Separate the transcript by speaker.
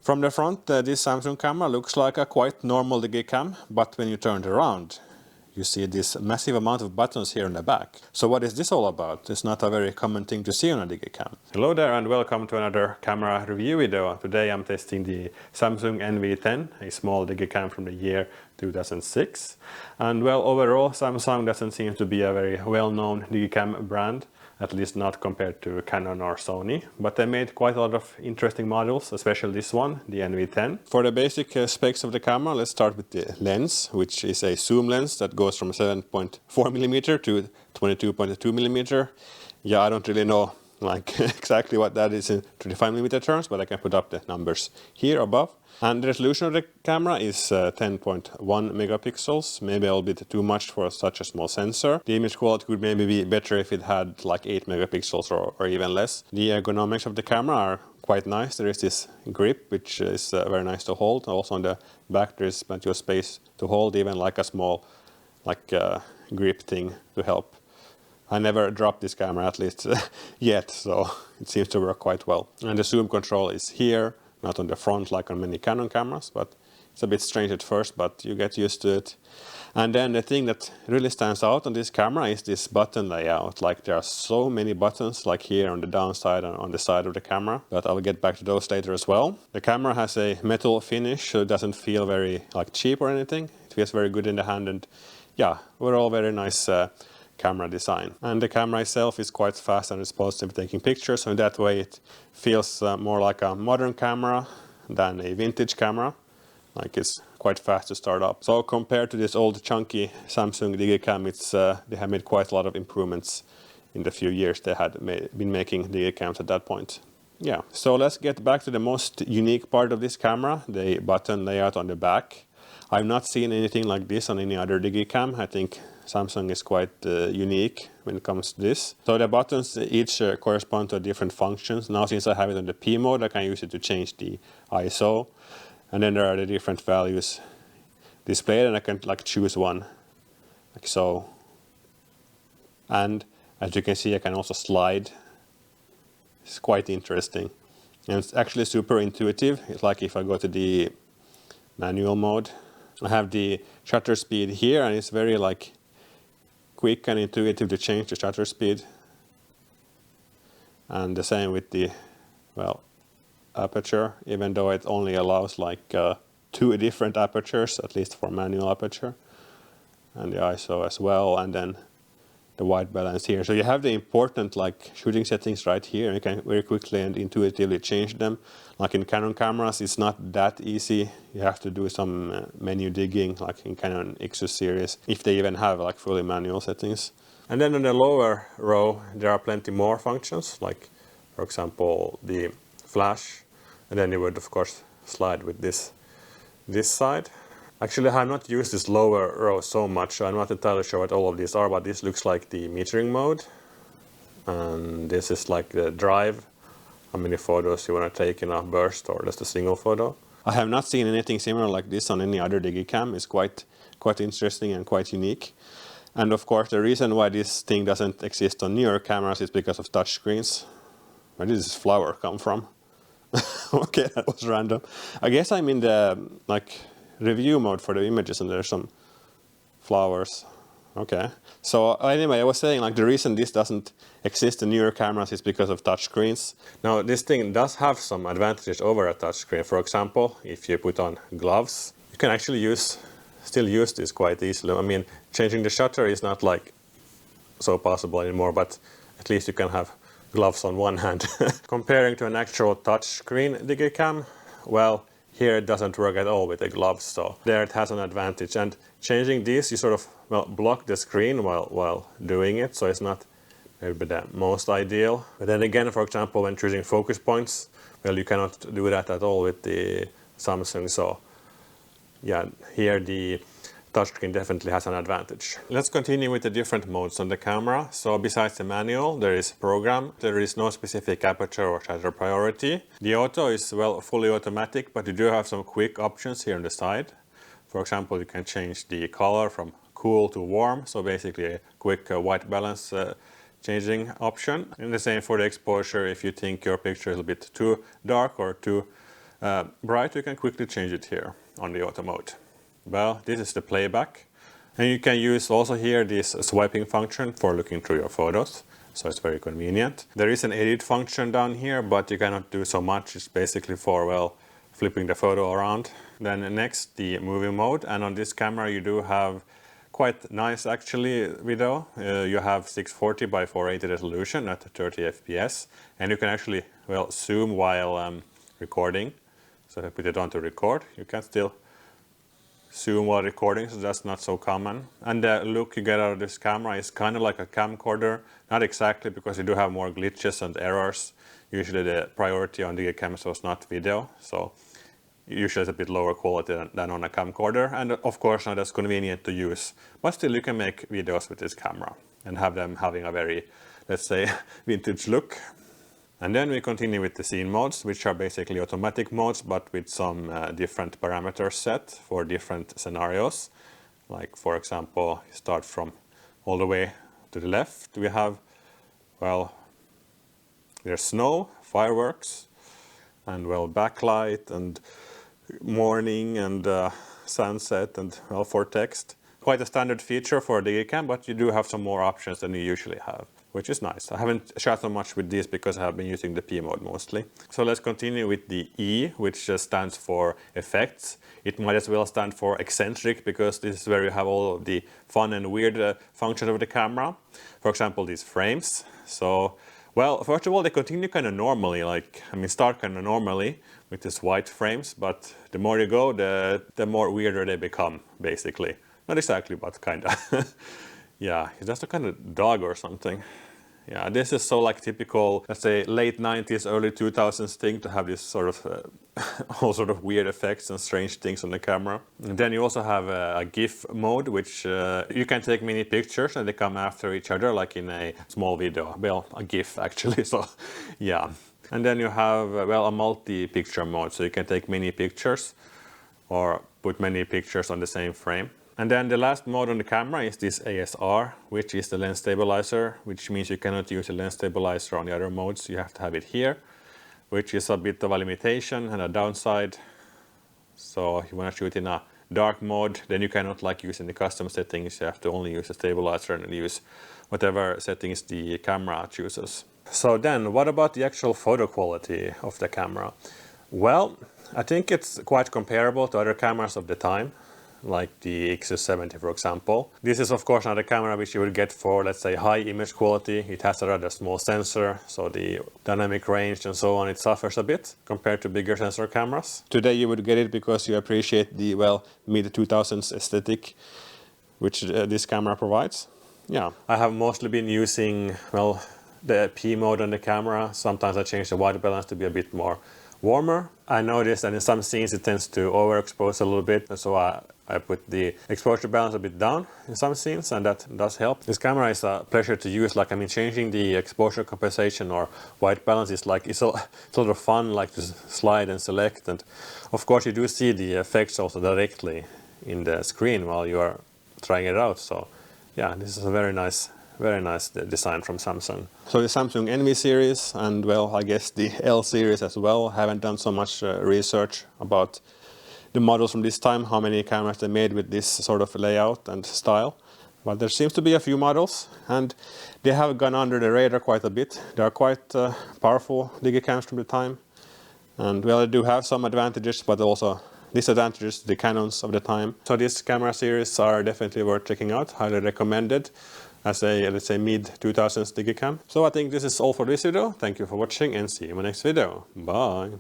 Speaker 1: From the front, this Samsung camera looks like a quite normal Digicam, but when you turn it around, you see this massive amount of buttons here in the back. So what is this all about? It's not a very common thing to see on a Digicam. Hello there and welcome to another camera review video. Today I'm testing the Samsung NV10, a small Digicam from the year 2006. And well, overall Samsung doesn't seem to be a very well-known Digicam brand, at least not compared to Canon or Sony, but they made quite a lot of interesting models, especially this one, the NV10. For the basic specs of the camera, let's start with the lens, which is a zoom lens that goes from 7.4mm to 22.2mm. Yeah, I don't really know exactly what that is in 35mm terms, but I can put up the numbers here above. And the resolution of the camera is 10.1 megapixels, maybe a little bit too much for such a small sensor. The image quality would maybe be better if it had like 8 megapixels or even less. The ergonomics of the camera are quite nice. There is this grip, which is very nice to hold. Also on the back there is plenty of space to hold, even like a small grip thing to help. I never dropped this camera, at least yet, so it seems to work quite well. And the zoom control is here, not on the front like on many Canon cameras, but it's a bit strange at first, but you get used to it. And then the thing that really stands out on this camera is this button layout. Like there are so many buttons, like here on the downside and on the side of the camera, but I'll get back to those later as well. The camera has a metal finish, so it doesn't feel very cheap or anything. It feels very good in the hand, and yeah, overall very nice camera design. And the camera itself is quite fast and responsive taking pictures, so in that way it feels more like a modern camera than a vintage camera. Like it's quite fast to start up. So compared to this old chunky Samsung Digicam, they have made quite a lot of improvements in the few years they had been making Digicams at that point. Yeah, so let's get back to the most unique part of this camera, the button layout on the back. I've not seen anything like this on any other Digicam. I think Samsung is quite unique when it comes to this. So the buttons each correspond to different functions. Now since I have it on the P mode, I can use it to change the ISO. And then there are the different values displayed, and I can choose one, like so. And as you can see, I can also slide. It's quite interesting. And it's actually super intuitive. It's like if I go to the manual mode, I have the shutter speed here, and it's very quick and intuitive to change the shutter speed. And the same with the, aperture, even though it only allows 2 different apertures, at least for manual aperture. And the ISO as well, and then the white balance here. So you have the important shooting settings right here, and you can very quickly and intuitively change them. Like in Canon cameras, it's not that easy. You have to do some menu digging, like in Canon Xus series, if they even have fully manual settings. And then in the lower row, there are plenty more functions, like for example the flash, and then you would of course slide with this side. Actually, I have not used this lower row so much, so I'm not entirely sure what all of these are, but this looks like the metering mode. And this is like the drive, how many photos you want to take in a burst or just a single photo. I have not seen anything similar like this on any other Digicam. It's quite interesting and quite unique. And of course, the reason why this thing doesn't exist on newer cameras is because of touchscreens. Where did this flower come from? Okay, that was random. I guess I'm in the review mode for the images, and there's some flowers. Okay. So anyway, I was saying the reason this doesn't exist in newer cameras is because of touchscreens. Now this thing does have some advantages over a touchscreen. For example, if you put on gloves, you can actually still use this quite easily. I mean, changing the shutter is not so possible anymore, but at least you can have gloves on one hand. Comparing to an actual touchscreen Digicam, well, here it doesn't work at all with the gloves, so there it has an advantage. And changing these, you sort of block the screen while doing it, so it's not maybe the most ideal. But then again, for example, when choosing focus points, well, you cannot do that at all with the Samsung, so yeah, here the touchscreen definitely has an advantage. Let's continue with the different modes on the camera. So besides the manual, there is program. There is no specific aperture or shutter priority. The auto is fully automatic, but you do have some quick options here on the side. For example, you can change the color from cool to warm, so basically a quick white balance changing option. And the same for the exposure if you think your picture is a bit too dark or too bright, you can quickly change it here on the auto mode. Well, this is the playback. And you can use also here this swiping function for looking through your photos. So it's very convenient. There is an edit function down here, but you cannot do so much. It's basically for, well, flipping the photo around. Then next, the movie mode. And on this camera you do have quite nice actually video. You have 640 by 480 resolution at 30 FPS. And you can actually, well, zoom while recording. So if I put it on to record, you can still zoom while recording, so that's not so common. And the look you get out of this camera is kind of like a camcorder. Not exactly, because you do have more glitches and errors. Usually the priority on Digicams was not video, so usually it's a bit lower quality than on a camcorder, and of course not as convenient to use. But still you can make videos with this camera and have them having a very, let's say, vintage look. And then we continue with the scene modes, which are basically automatic modes, but with some different parameters set for different scenarios. Like, for example, you start from all the way to the left. We have, well, there's snow, fireworks, and, well, backlight, and morning, and sunset, and, well, for text. Quite a standard feature for Digicam, but you do have some more options than you usually have, which is nice. I haven't shot so much with this because I have been using the P mode mostly. So let's continue with the E, which stands for effects. It might as well stand for eccentric, because this is where you have all of the fun and weird functions of the camera. For example, these frames. So, well, first of all, they continue kind of normally, start kind of normally with these white frames, but the more you go, the more weirder they become, basically. Not exactly, but kind of. Yeah, is that a kind of dog or something? Yeah, this is so like typical, let's say, late 90s, early 2000s thing to have this sort of, all sort of weird effects and strange things on the camera. And then you also have a GIF mode, which you can take many pictures and they come after each other, like in a small video. Well, a GIF actually, so yeah. And then you have, well, a multi-picture mode, so you can take many pictures or put many pictures on the same frame. And then the last mode on the camera is this ASR, which is the lens stabilizer, which means you cannot use a lens stabilizer on the other modes. You have to have it here, which is a bit of a limitation and a downside. So if you want to shoot in a dark mode, then you cannot use any custom settings. You have to only use a stabilizer and use whatever settings the camera chooses. So then, what about the actual photo quality of the camera? Well, I think it's quite comparable to other cameras of the time, like the X70, for example. This is of course not a camera which you would get for, let's say, high image quality. It has a rather small sensor, so the dynamic range and so on, it suffers a bit compared to bigger sensor cameras. Today you would get it because you appreciate the, well, mid-2000s aesthetic which this camera provides. Yeah, I have mostly been using, well, the P mode on the camera. Sometimes I change the white balance to be a bit more warmer. I noticed that in some scenes it tends to overexpose a little bit, so I put the exposure balance a bit down in some scenes, and that does help. This camera is a pleasure to use. Changing the exposure compensation or white balance is it's a lot of fun, to slide and select, and of course you do see the effects also directly in the screen while you are trying it out. So yeah, this is a very nice design from Samsung. So the Samsung NV series and, well, I guess the L series as well. Haven't done so much research about the models from this time, how many cameras they made with this sort of layout and style. But there seems to be a few models, and they have gone under the radar quite a bit. They are quite powerful Digicams from the time. And, well, they do have some advantages, but also disadvantages to the Canons of the time. So these camera series are definitely worth checking out, highly recommended as a, let's say, mid-2000s Digicam. So I think this is all for this video. Thank you for watching and see you in my next video. Bye!